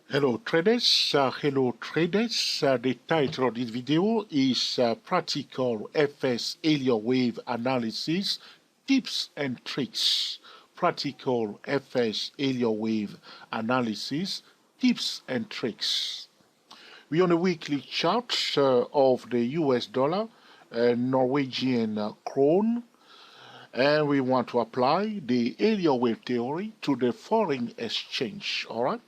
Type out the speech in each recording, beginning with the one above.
Hello traders, the title of this video is Practical FS Elliott Wave Analysis Tips and Tricks. Practical FS Elliott Wave Analysis Tips and Tricks. We on a weekly chart of the US dollar, Norwegian krone, and we want to apply the Elliott Wave theory to the foreign exchange, alright?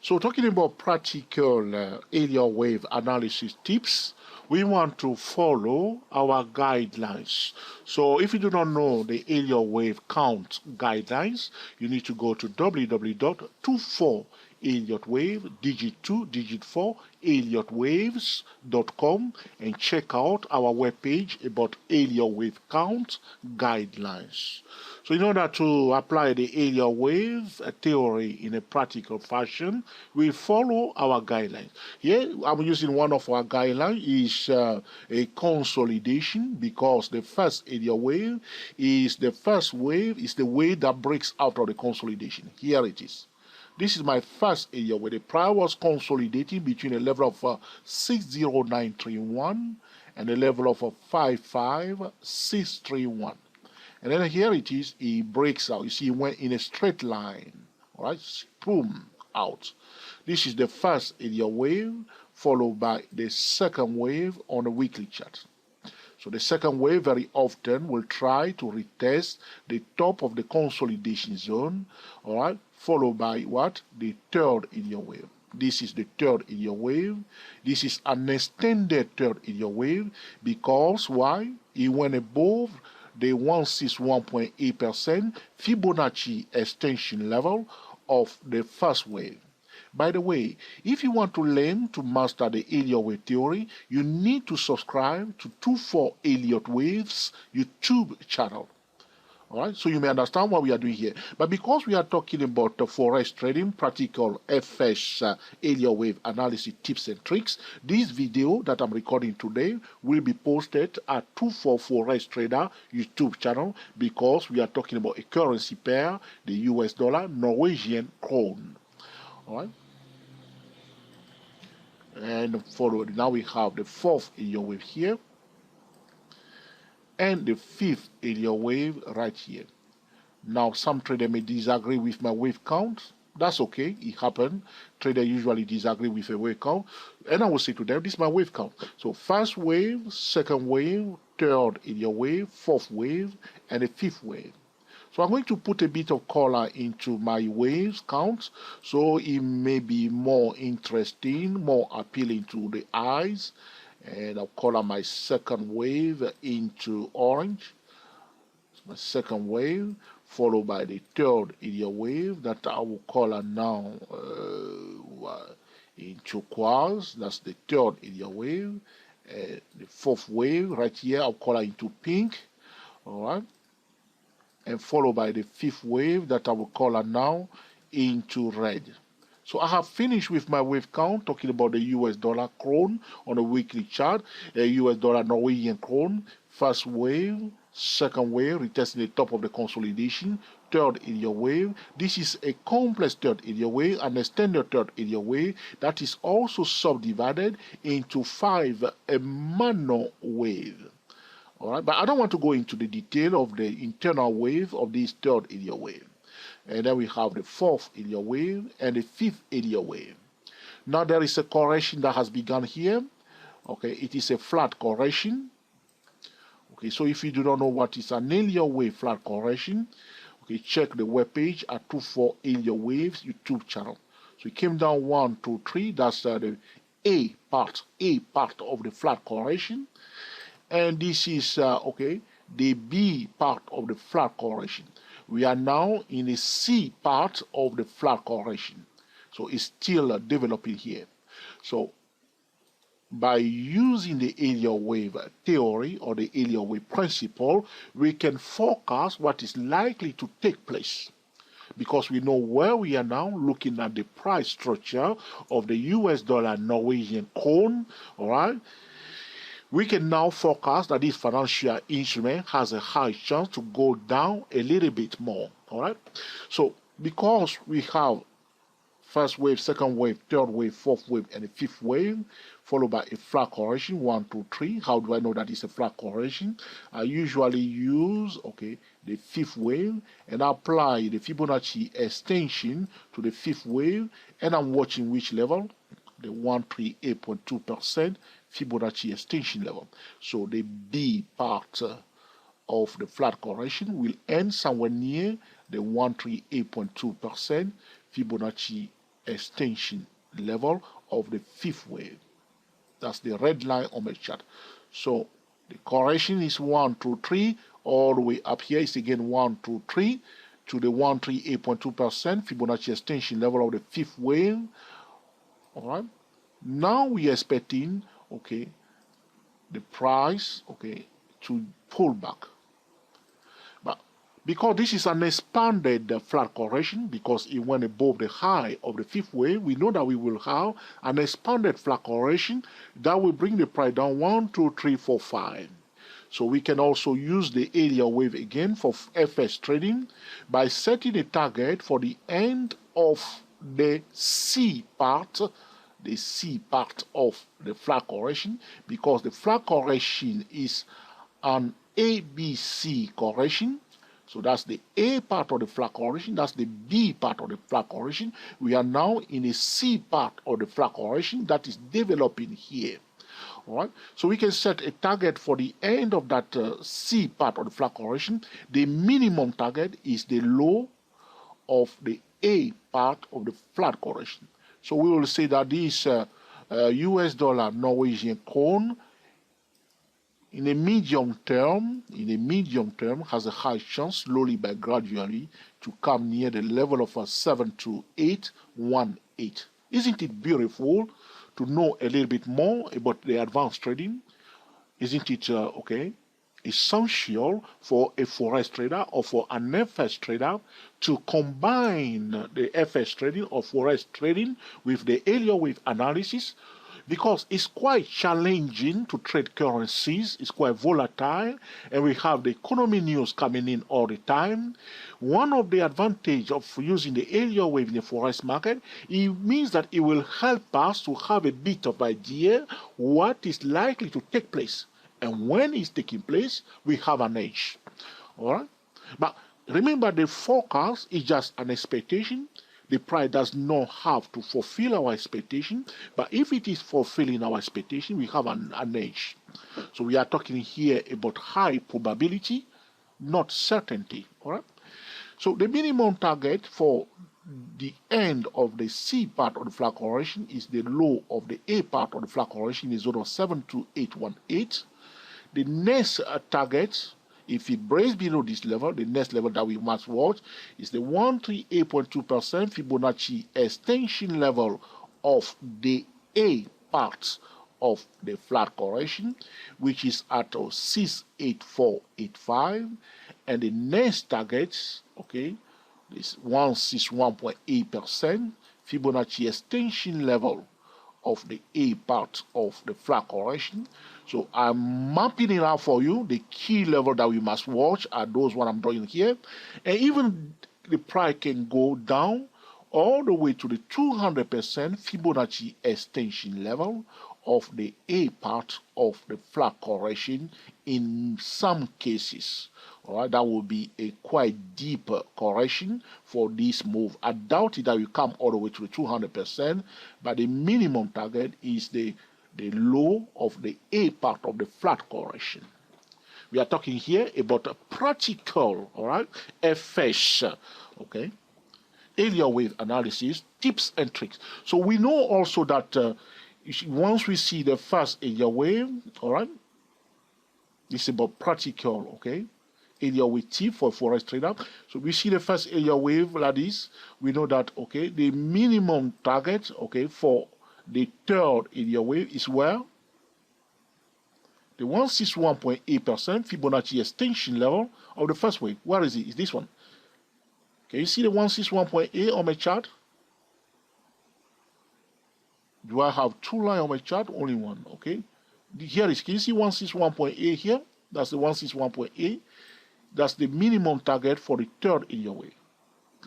So talking about practical Elliott wave analysis tips, we want to follow our guidelines. So if you do not know the Elliott wave count guidelines, you need to go to www.24 Elliott wave digit 2 digit 4 elliottwaves.com and check out our webpage about Elliott wave count guidelines. So in order to apply the Elliott wave theory in a practical fashion, we follow our guidelines. Here I'm using one of our guidelines is a consolidation, because the first Elliott wave is the wave that breaks out of the consolidation. Here it is. This is my first Elliott wave. The price was consolidating between a level of 60931 and a level of 55631. And then here it is, it breaks out. You see, it went in a straight line. All right, boom, out. This is the first Elliott wave, followed by the second wave on a weekly chart. So the second wave very often will try to retest the top of the consolidation zone, all right, followed by what? The third Elliott wave. This is the third Elliott wave. This is an extended third Elliott wave because why? It went above the 161.8% Fibonacci extension level of the first wave. By the way, if you want to learn to master the Elliott wave theory, you need to subscribe to 24 Elliott Waves YouTube channel. Alright, so you may understand what we are doing here. But because we are talking about the forex trading, practical FS Elliott wave analysis tips and tricks, this video that I'm recording today will be posted at 24 Forex Trader YouTube channel, because we are talking about a currency pair, the US dollar, Norwegian krone. Alright. And forward, now we have the fourth Elliott wave here and the fifth Elliott wave right here. Now some trader may disagree with my wave count. That's okay, it happened. Trader usually disagree with a wave count, and I will say to them, this is my wave count. So first wave, second wave, third Elliott wave, fourth wave, and the fifth wave. So I'm going to put a bit of color into my waves count, so it may be more interesting, more appealing to the eyes. And I'll color my second wave into orange. It's my second wave, followed by the third Elliott wave that I will color now in turquoise. That's the third Elliott wave. The fourth wave right here, I'll color into pink. All right. And followed by the fifth wave that I will color now into red. So I have finished with my wave count, talking about the US dollar krone on a weekly chart, a US dollar Norwegian krone, first wave, second wave, retesting the top of the consolidation, third Elliott wave. This is a complex third Elliott wave, an extended third Elliott wave that is also subdivided into 5 Mano wave. All right, but I don't want to go into the detail of the internal wave of this third Elliott wave. And then we have the fourth Elliott wave and the fifth Elliott wave. Now there is a correction that has begun here. Okay, it is a flat correction. Okay, so if you do not know what is an Elliott wave flat correction, okay, check the webpage at 24 Elliott Waves YouTube channel. So it came down 1, 2, 3. That's the A part of the flat correction. And this is okay, the B part of the flat correction. We are now in the C part of the flat correction. So it's still developing here. So by using the Elliott wave theory or the Elliott wave principle, we can forecast what is likely to take place, because we know where we are now, looking at the price structure of the US dollar Norwegian krone. All right. We can now forecast that this financial instrument has a high chance to go down a little bit more. All right. So because we have first wave, second wave, third wave, fourth wave, and a fifth wave, followed by a flat correction, 1, 2, 3. How do I know that it's a flat correction? I usually use, okay, the fifth wave and apply the Fibonacci extension to the fifth wave, and I'm watching which level? The 138.2% Fibonacci extension level. So the B part of the flat correction will end somewhere near the 138.2% Fibonacci extension level of the fifth wave. That's the red line on my chart. So the correction is 1, 2, 3. All the way up here is again 1, 2, 3 to the 138.2% Fibonacci extension level of the fifth wave. All right. Now we are expecting, okay, the price, okay, to pull back. But because this is an expanded flat correction, because it went above the high of the fifth wave, we know that we will have an expanded flat correction that will bring the price down 1, 2, 3, 4, 5. So we can also use the area wave again for FX trading by setting a target for the end of the C part, the C part of the flat correction, because the flat correction is an ABC correction. So that's the A part of the flat correction, that's the B part of the flat correction. We are now in a C part of the flat correction that is developing here. All right, so we can set a target for the end of that C part of the flat correction. The minimum target is the low of the A part of the flat correction. So we will say that this US dollar Norwegian krone in a medium term has a high chance slowly but gradually to come near the level of 72818. Isn't it beautiful to know a little bit more about the advanced trading? Isn't it okay, essential for a forex trader or for an FX trader to combine the FX trading or forex trading with the Elliott wave analysis? Because it's quite challenging to trade currencies, it's quite volatile, and we have the economy news coming in all the time. One of the advantages of using the Elliott wave in the forex market, it means that it will help us to have a bit of idea what is likely to take place. And when it's taking place, we have an edge. All right? But remember, the forecast is just an expectation. The price does not have to fulfill our expectation, but if it is fulfilling our expectation, we have an edge. So we are talking here about high probability, not certainty. All right. So the minimum target for the end of the C part of the flat correction is the low of the A part of the flat correction is 72818. The next target, if it breaks below this level, the next level that we must watch is the 138.2% Fibonacci extension level of the A part of the flat correction, which is at 68485. And the next target, okay, is 161.8% Fibonacci extension level of the A part of the flat correction. So I'm mapping it out for you. The key level that we must watch are those what I'm drawing here. And even the price can go down all the way to the 200% Fibonacci extension level of the A part of the flat correction in some cases. All right, that will be a quite deeper correction for this move. I doubt it that will come all the way to the 200%, but the minimum target is the low of the A part of the flat correction. We are talking here about a practical, all right, FS, okay, Elliott wave analysis, tips and tricks. So we know also that once we see the first Elliott wave, all right, this is about practical, okay, Elliott wave tip for forex trader. So we see the first Elliott wave like this. We know that, okay, the minimum target, okay, for the third Elliott wave is where? The 161.8% Fibonacci extension level of the first wave. Where is it? Is this one? Can you see the 161.8 on my chart? Do I have two lines on my chart? Only one, okay? Here is, can you see 161.8 here? That's the 161.8. That's the minimum target for the third Elliott wave.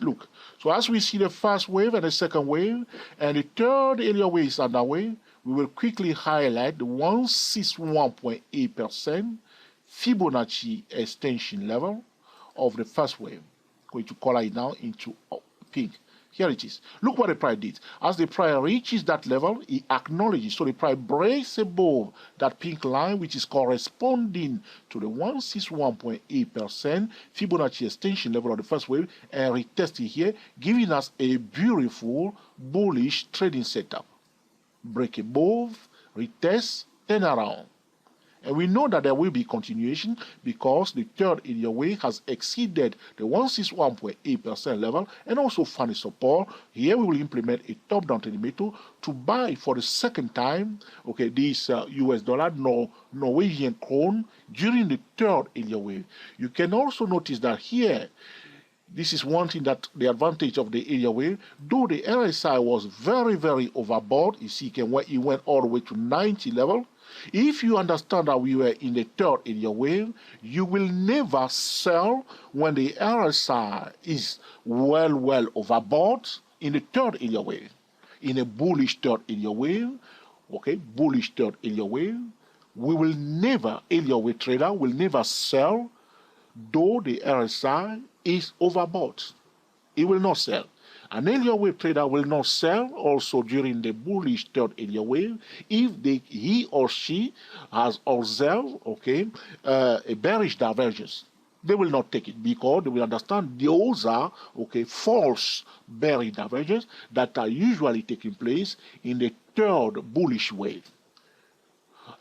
Look, so as we see the first wave and the second wave, and the third Elliott wave is underway, we will quickly highlight the 161.8% Fibonacci extension level of the first wave. Going to color it now into pink. Here it is. Look what the price did. As the price reaches that level, it acknowledges. So the price breaks above that pink line, which is corresponding to the 161.8% Fibonacci extension level of the first wave, and retest it here, giving us a beautiful bullish trading setup. Break above, retest, turn around. And we know that there will be continuation because the third Elliott wave has exceeded the 161.8% level and also found a support. Here we will implement a top-down trading method to buy for the second time, okay, this US dollar, Norwegian krone during the third Elliott wave. You can also notice that here, this is one thing that the advantage of the Elliott wave, though the RSI was very, very overbought, you see it went all the way to 90 level. If you understand that we were in the third Elliott wave, you will never sell when the RSI is well overbought in the third Elliott wave. In a bullish third Elliott wave, okay, bullish third Elliott wave, we will never, Elliott wave trader will never sell though the RSI is overbought. It will not sell. An Elliott wave trader will not sell also during the bullish third Elliott wave if he or she has observed, okay, a bearish divergence. They will not take it because they will understand those are, okay, false bearish divergences that are usually taking place in the third bullish wave.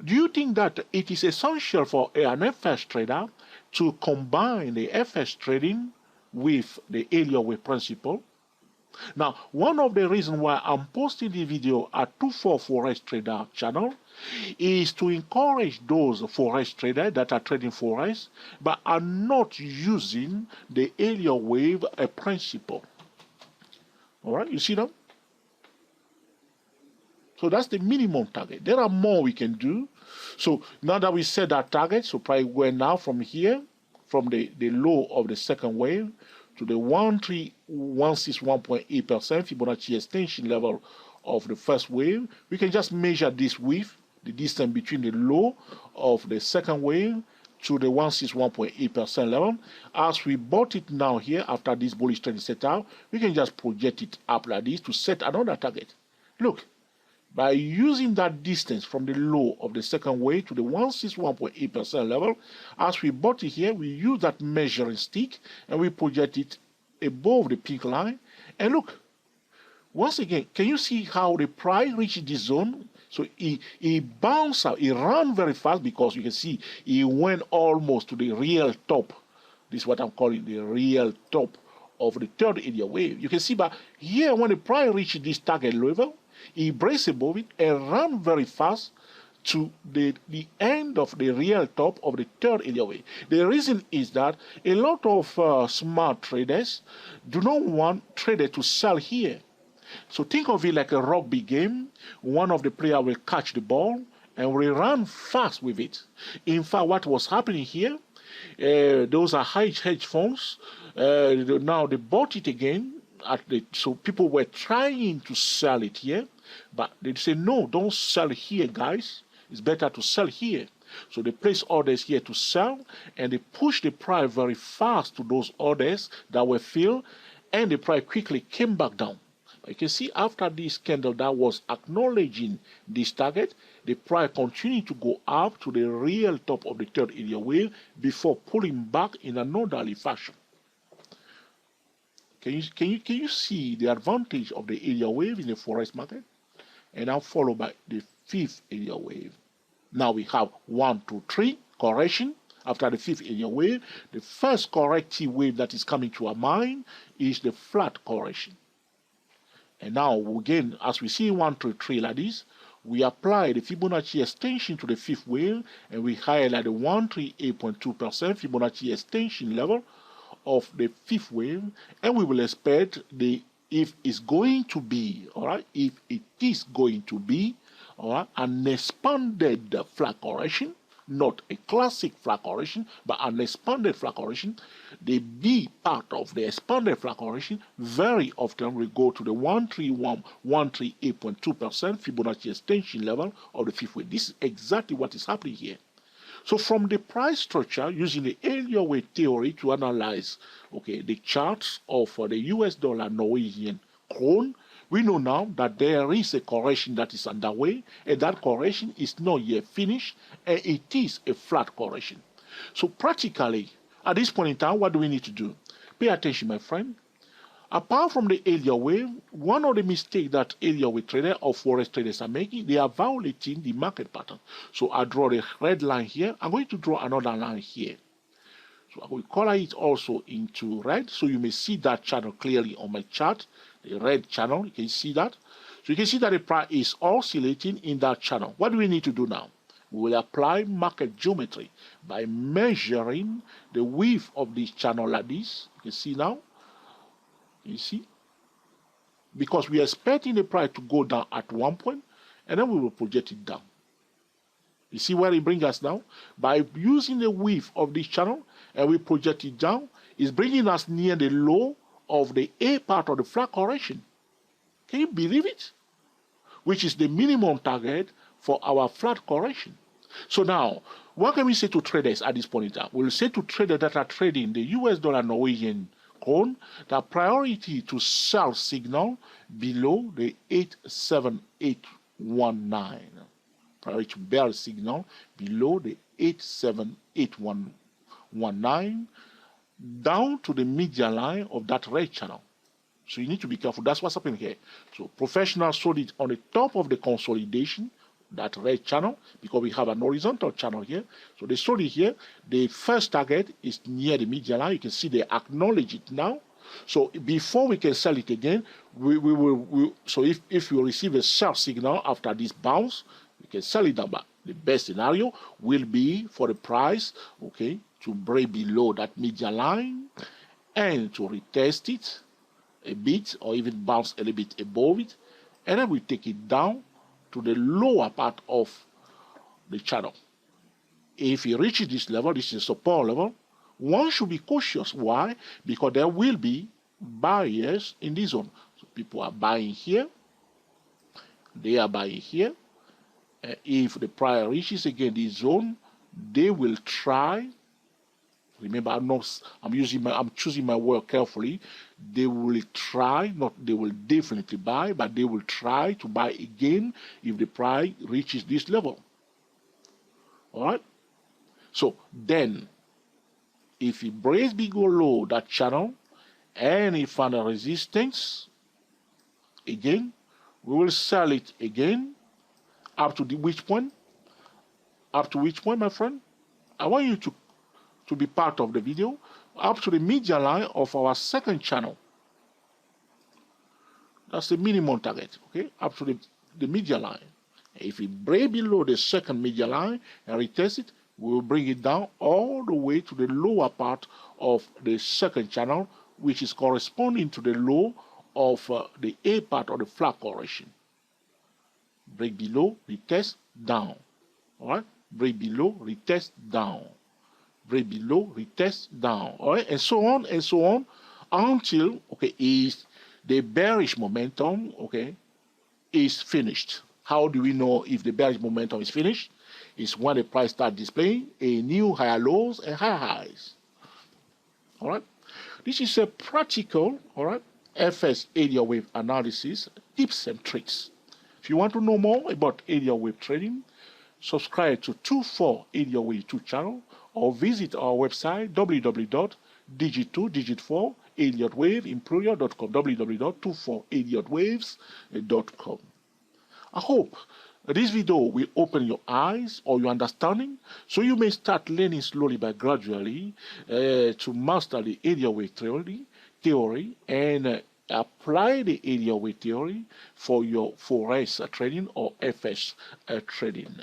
Do you think that it is essential for an FX trader to combine the FX trading with the Elliott wave principle? Now, one of the reasons why I'm posting the video at 24 Forex Trader channel is to encourage those Forex traders that are trading Forex but are not using the Elliott wave principle. All right, you see that? So that's the minimum target. There are more we can do. So now that we set our target, so probably we're now from here, from the low of the second wave, to the 161.8% Fibonacci extension level of the first wave, we can just measure this width, the distance between the low of the second wave to the 161.8% level. As we bought it now here after this bullish trend is set out, we can just project it up like this to set another target. Look, by using that distance from the low of the second wave to the 161.8% level, as we bought it here, we use that measuring stick and we project it above the pink line. And look, once again, can you see how the price reached this zone? So he bounced out, he ran very fast because you can see he went almost to the real top. This is what I'm calling the real top of the third Elliott wave. You can see, but here when the price reached this target level, he braced above it and ran very fast to the end of the real top of the third Elliott wave. The reason is that a lot of smart traders do not want traders to sell here. So think of it like a rugby game. One of the players will catch the ball and will run fast with it. In fact, what was happening here, those are hedge funds. Now they bought it again. So people were trying to sell it here, but they say, no, don't sell here, guys. It's better to sell here. So they place orders here to sell, and they push the price very fast to those orders that were filled, and the price quickly came back down. You can see after this candle that was acknowledging this target, the price continued to go up to the real top of the third Elliott wave before pulling back in an orderly fashion. Can you see the advantage of the Elliott wave in the Forex market? And now followed by the fifth Elliott wave. Now we have 1, 2, 3 correction. After the fifth Elliott wave, the first corrective wave that is coming to our mind is the flat correction. And now again, as we see 1, 2, 3 like this, we apply the Fibonacci extension to the fifth wave, and we highlight the 138.2% Fibonacci extension level of the fifth wave, and we will expect if it's going to be, all right, if it is going to be, all right, an expanded flat correction, not a classic flat correction, but an expanded flat correction, the B part of the expanded flat correction very often will go to the 138.2% Fibonacci extension level of the fifth wave. This is exactly what is happening here. So from the price structure, using the Elliott wave theory to analyze, the charts of the US dollar, Norwegian krone, we know now that there is a correction that is underway, and that correction is not yet finished, and it is a flat correction. So practically, at this point in time, what do we need to do? Pay attention, my friend. Apart from the Elliott wave, one of the mistakes that Elliott wave traders or forex traders are making, they are violating the market pattern. So I draw the red line here. I'm going to draw another line here. So I will color it also into red, so you may see that channel clearly on my chart. The red channel, you can see that. So you can see that the price is oscillating in that channel. What do we need to do now? We will apply market geometry by measuring the width of this channel like this. You can see now. You see? Because we are expecting the price to go down at one point, and then we will project it down. You see where it brings us now? By using the width of this channel, and we project it down, it's bringing us near the low of the A part of the flat correction. Can you believe it? Which is the minimum target for our flat correction. So now, what can we say to traders at this point in time? We'll say to traders that are trading the US dollar, Norwegian krone, that priority to sell signal below the 87819. Priority to bear signal below the 87819 down to the median line of that red channel. So you need to be careful. That's what's happening here. So professionals sold it on the top of the consolidation, that red channel, because we have an horizontal channel here. So they sold it here. The first target is near the median line. You can see they acknowledge it now. So before we can sell it again, so if we receive a sell signal after this bounce, we can sell it down. But the best scenario will be for the price, to break below that median line and to retest it a bit or even bounce a little bit above it, and then we take it down to the lower part of the channel. If it reaches this level, this is support level, one should be cautious. Why? Because there will be buyers in this zone. So people are buying here, they are buying here. If the price reaches again this zone, they will try. Remember, I'm choosing my word carefully. They will try, they will definitely buy, but they will try to buy again if the price reaches this level. All right. So then, if it breaks below that channel and it finds a resistance, again, we will sell it again up to which point? Up to which point, my friend? I want you to be part of the video, up to the median line of our second channel. That's the minimum target, up to the median line. If we break below the second median line and retest it, we will bring it down all the way to the lower part of the second channel, which is corresponding to the low of the A part of the flat correction. Break below, retest, down. All right? Break below, retest, down. Break below, retest, down. All right? And so on until, is the bearish momentum, is finished. How do we know if the bearish momentum is finished? It's when the price starts displaying a new higher lows and higher highs. All right? This is a practical, FS Elliott wave analysis, tips and tricks. If you want to know more about Elliott wave trading, subscribe to 24 Elliott wave YouTube channel or visit our website www.digit4elliottwaveimperial.com www.24elliottwaves.com. I hope this video will open your eyes or your understanding, so you may start learning slowly but gradually to master the Elliott wave theory and apply the Elliott wave theory for your forex trading or FS trading.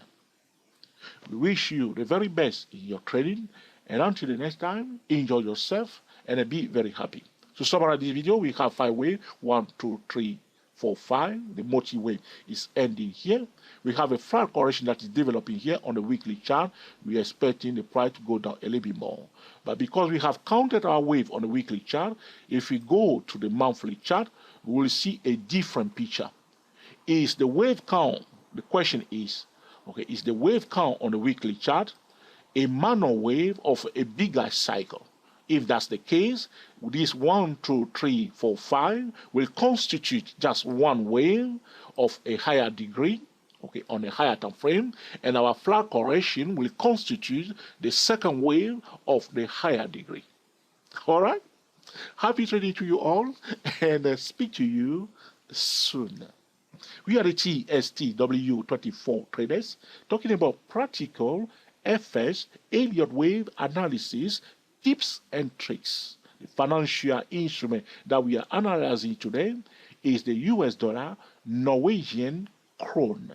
We wish you the very best in your trading, and until the next time, enjoy yourself and be very happy. To summarize this video, we have 5 ways: 1, 2, 3, 345. The multi-wave is ending here. We have a flat correction that is developing here on the weekly chart. We are expecting the price to go down a little bit more. But because we have counted our wave on the weekly chart, if we go to the monthly chart, we will see a different picture. Is the wave count, the question is, okay, is the wave count on the weekly chart a minor wave of a bigger cycle? If that's the case, this 1, 2, 3, 4, 5 will constitute just one wave of a higher degree, okay, on a higher time frame, and our flat correction will constitute the second wave of the higher degree. All right? Happy trading to you all, and speak to you soon. We are the TSTW24 traders talking about practical FS Elliott wave analysis tips and tricks. The financial instrument that we are analyzing today is the US dollar Norwegian krone.